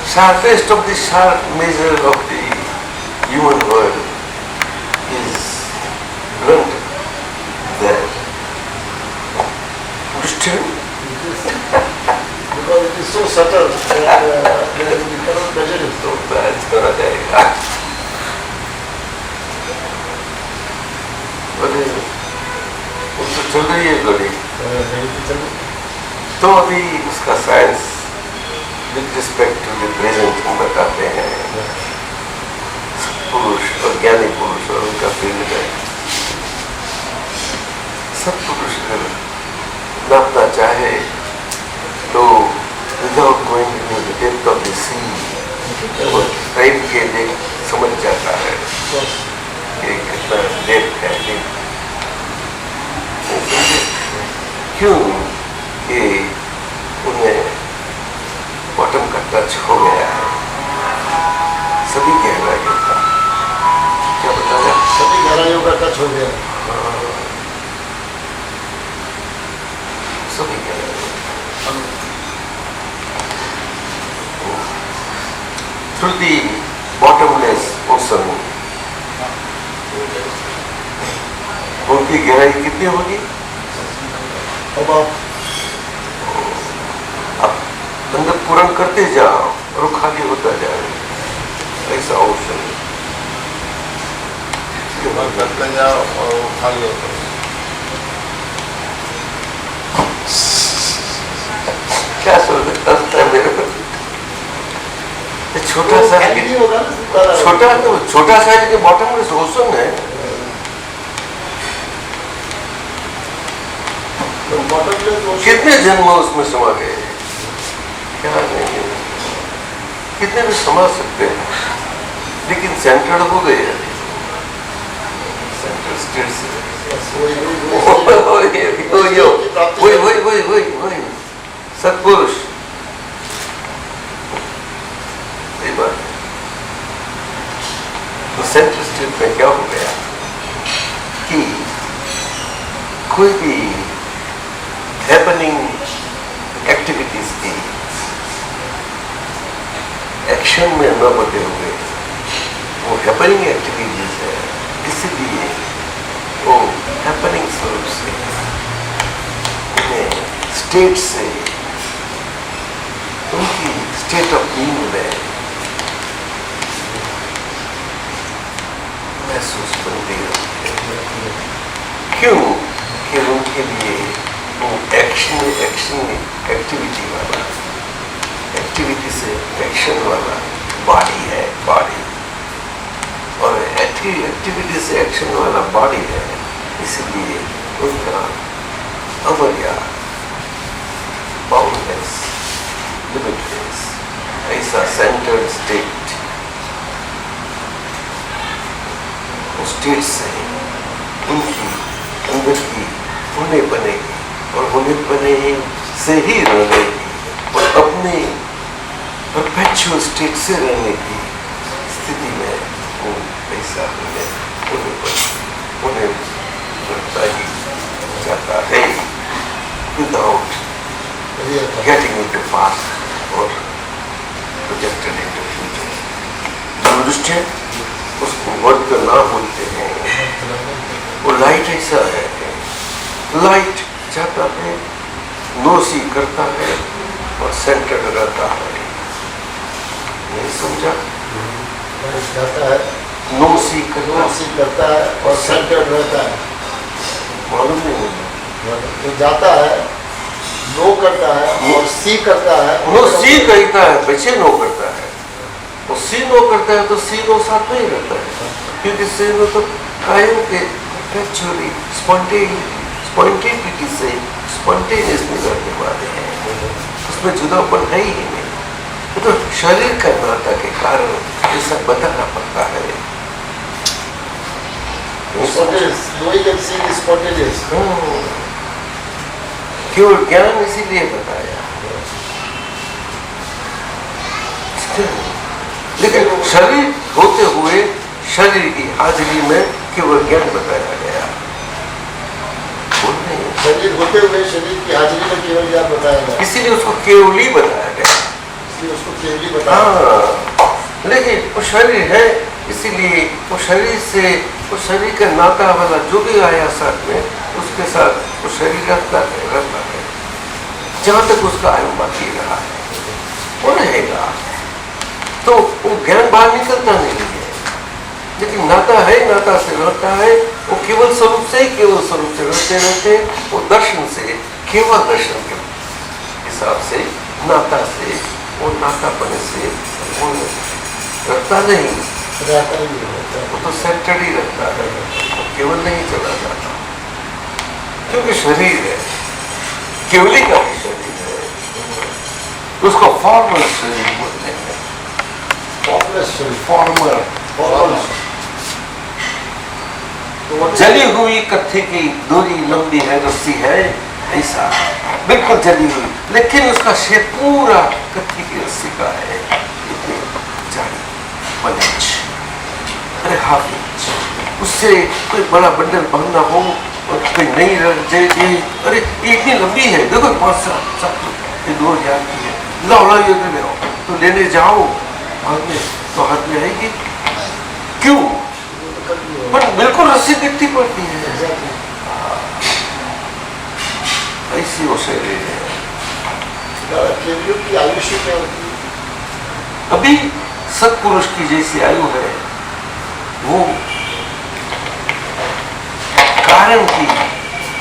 Sharpest of the sharp measure of the human world is learned there. Understand? Because it is so subtle that we cannot measure it. तो बैठ कर आ जाएगा। अरे वो तो चल रही है घड़ी। तो अभी उसका science with respect to the present बताते हैं पुरुष और ज्ञानी पुरुष और उनका फील्ड है। सब पुरुष अगर नापना चाहे तो without going into the depth of the sea वो टाइम के देख समझ जाता है कि कितना डेप्थ है डेप्थ। क्यों कि उन्हें बॉटम का टच हो गया है सभी गहराइयों का। क्या बताया? सभी गहराइयों का टच हो गया। सभी गहराइयों through the bottomless ocean। उनकी गहराई कितनी होगी? अब आप अंदर पूर्ण करते जाओ और वो खाली होता जाए ऐसा ओशन। करते जाओ और वो खाली होता है। क्या सोचता है मेरे को? ये छोटा सा नहीं होगा ना, छोटा साइज के बॉटम में ओशन है। बॉटमलेस कितने जन्म उसमें समा गए? क्या नहीं, कितने भी समा सकते हैं लेकिन सेंटर्ड हो गए। सेंटर स्टेट वही सत्पुरुष। सही बात है। तो सेंटर स्टेट में क्या हो गया कि कोई भी हैपनिंग एक्टिविटीज की एक्शन में न बटे हुए वो हैपनिंग एक्टिविटीज है, इसलिए वो हैपनिंग स्वरूप से उन्हें स्टेट से उनकी स्टेट ऑफ बीइंग में महसूस बनती है। क्यों कि उनके लिए वो एक्शन एक्टिविटी वाला, एक्टिविटी से एक्शन वाला बॉडी है, बॉडी और एक्टिविटी से एक्शन वाला बॉडी है, इसलिए उनका अमर्याद बाउंडलेस लिमिटलेस ऐसा सेंटर्ड स्टेट, उस स्टेट से उनकी अंदर की होने बनेगी और होने बने से ही रहने की और अपने परपेचुअल स्टेट से रहने की स्थिति में वो ऐसा उन्हें लगता ही जाता है विदाउट गेटिंग इनटू पास्ट और प्रोजेक्टेड इनटू फ्यूचर। दृष्टि उसको वर्ड का नाम बोलते हैं। वो लाइट ऐसा है, लाइट जाता है, नोसी करता है और सेंटर्ड रहता है। नहीं समझा? जाता है, नोसी करता है और सेंटर्ड रहता है। मालूम नहीं मुझे। तो जाता है, नो करता है और सी करता है। नो सी कहता है, बच्चे नो करता है। और सी नो करता है तो सी नो साथ में ही रहता है, क्योंकि सी नो तो कायम के एक्चुअली स्पॉन्टेनिटी से स्पॉन्टेनियसली रहने वाले हैं। उसमें जुदापन है ही नहीं। तो शरीर का नाता के कारण ऐसा बताना पड़ता है। केवल ज्ञान इसीलिए बताया, लेकिन शरीर होते हुए शरीर की हाजिरी में केवल ज्ञान बताया गया। शरीर होते हुए शरीर की हाजिरी में केवल ज्ञान बताया गया, इसीलिए उसको केवल ही बताया गया। उसको केवली बताया। लेकिन वो शरीर है, इसीलिए वो शरीर से वो शरीर का नाता वाला जो भी आया साथ में, उसके साथ वो शरीर रहता है जहाँ तक उसका आयु बाकी रहा है वो रहेगा। तो वो ज्ञान बाहर निकलता नहीं है, लेकिन नाता है, नाता से रहता है। वो केवल स्वरूप से ही केवल स्वरूप से रहते रहते, वो दर्शन से केवल दर्शन के हिसाब से नाता से वो नातापन से वो रहता नहीं, वो तो सेंटर्ड ही रहता है, वो केवल नहीं चला जाता, क्योंकि शरीर है, केवली का भी शरीर है, उसको फॉर्मल शरीर बोलते हैं। फॉर्मल जली हुई कत्थे की डोरी लंबी है, रस्सी है, ऐसा बिल्कुल जली हुई, लेकिन उसका शेप पूरा कत्थे की रस्सी का है। इतनी जानी 1 इंच, अरे ½ इंच, उससे कोई बड़ा बंडल बांधना हो और कोई नहीं रह जाए, अरे ये इतनी लंबी है, देखो 5-7 ये 2000 की है, लाओ ये ले आओ, तो लेने जाओ बाद में तो हाथ में आएगी, क्यों? पर बिल्कुल रस्सी दिखती पड़ती है। ऐसी वो शरीर है। की आयुष्य क्या होती है? अभी सत्पुरुष की जैसी आयु है, वो कारण की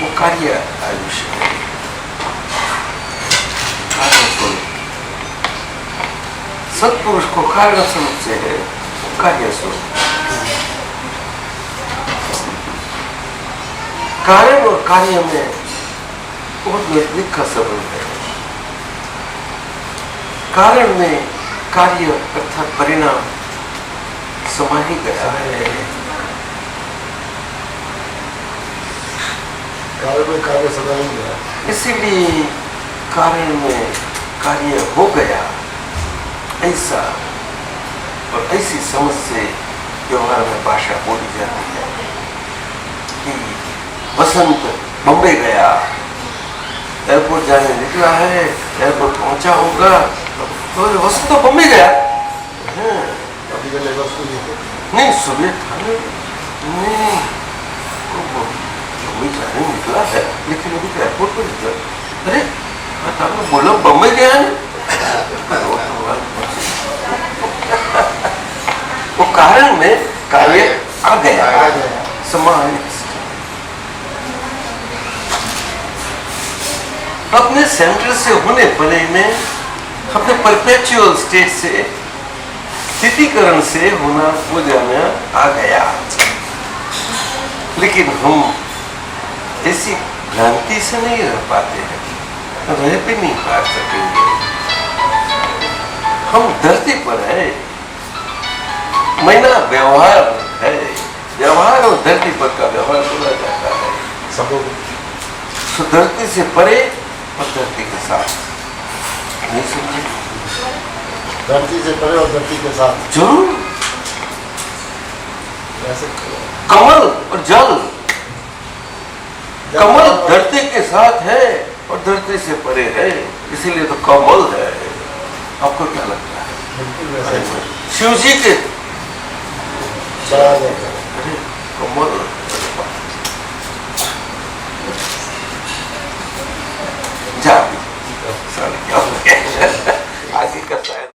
वो कार्य आयुष्य है, कारण स्वरूप। सत्पुरुष को कारण स्वरूप से है, वो कार्य स्वरूप। कारण और कार्य में बहुत नजदीक का संबंध है। कारण में कार्य अर्थात परिणाम समा ही गया है। कारण में कार्य सदा ही गया, इसीलिए कारण में कार्य हो गया, ऐसा और ऐसी समझ से व्यवहार में भाषा बोली जाती है कि वसंत बम्बई गया, एयरपोर्ट जाने निकला है, एयरपोर्ट पहुंचा होगा तो वसंत तो बम्बई गया। अभी के लेबर स्कूल नहीं, सुबह था नहीं, बम्बई जाने निकला है, लेकिन अभी तो एयरपोर्ट पर निकला। अरे मैं बोला बम्बई गया है, वो कारण में कार्य आ गया, समान। अपने सेंटर से होने पने में, अपने परपेचुअल स्टेट से स्थितिकरण से होना हो जाना आ गया, लेकिन हम ऐसी भ्रांति से नहीं रह पाते हैं, रह भी नहीं पा सकेंगे। हम धरती पर है, महीना व्यवहार है, व्यवहार और धरती पर का व्यवहार बोला जाता है। तो धरती से परे और धरती के साथ। नहीं समझे? धरती से परे और धरती के साथ जरूर। ऐसे कमल और जल, कमल धरती के साथ है और धरती से परे है, इसीलिए तो कमल है। आपको क्या लगता है? बिल्कुल वैसे ही। शिव जी के बड़ा जाता है। अरे कमल